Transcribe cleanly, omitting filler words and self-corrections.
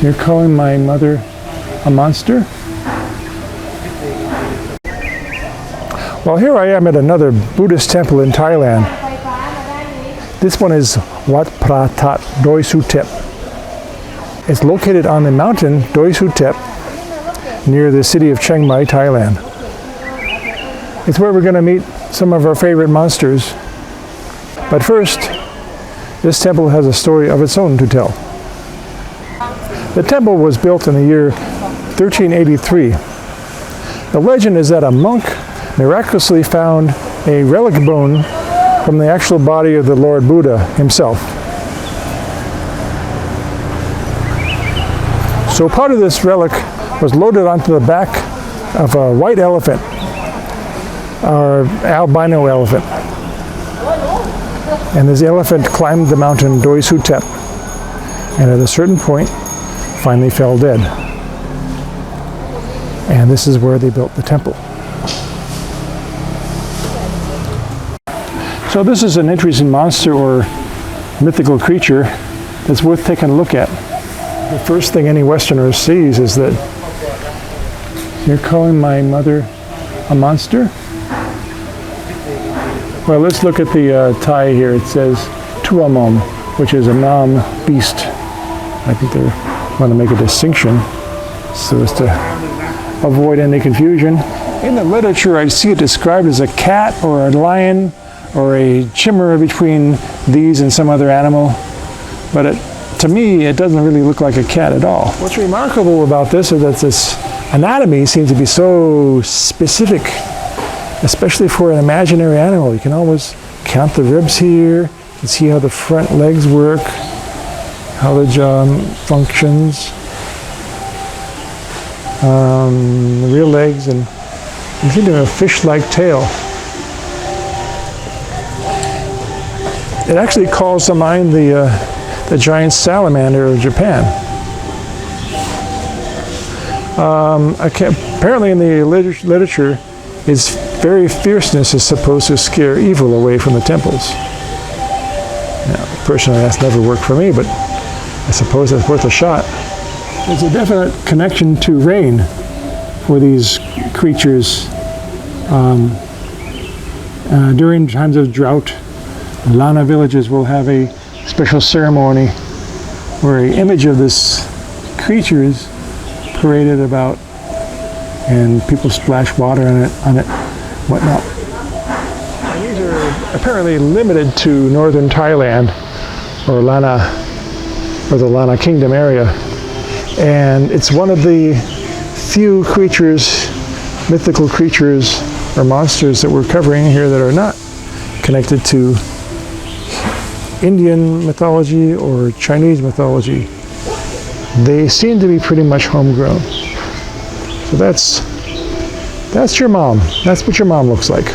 You're calling my mother a monster? Well, here I am at another Buddhist temple in Thailand. This one is Wat Pratat Doi Suthep. It's located on the mountain Doi Suthep near the city of Chiang Mai, Thailand. It's where we're going to meet some of our favorite monsters. But first, this temple has a story of its own to tell. The temple was built in the year 1383. The legend is that a monk miraculously found a relic bone from the actual body of the Lord Buddha himself. So part of this relic was loaded onto the back of a white elephant, or albino elephant. And this elephant climbed the mountain Doi Suthep, and at a certain point finally fell dead. And this is where they built the temple. So this is an interesting monster or mythical creature that's worth taking a look at. The first thing any Westerner sees is that you're calling my mother a monster? Well, let's look at the Thai here. It says Tuamom, which is a nom beast. I think they want to make a distinction so as to avoid any confusion. In the literature, I see it described as a cat or a lion or a chimera between these and some other animal. But to me, it doesn't really look like a cat at all. What's remarkable about this is that this anatomy seems to be so specific, especially for an imaginary animal. You can always count the ribs here. You can see how the front legs work, how the jaw functions, the rear legs, and you see a fish-like tail. It actually calls to mind the giant salamander of Japan. Apparently in the literature, its very fierceness is supposed to scare evil away from the temples. Now, personally, that's never worked for me, but I suppose that's worth a shot. There's a definite connection to rain for these creatures. During times of drought, Lana villages will have a special ceremony where an image of this creature is paraded about, and people splash water on it, whatnot. And these are apparently limited to northern Thailand, or the Lana Kingdom area. And it's one of the few creatures, mythical creatures or monsters that we're covering here that are not connected to Indian mythology or Chinese mythology. They seem to be pretty much homegrown. So that's your mom. That's what your mom looks like.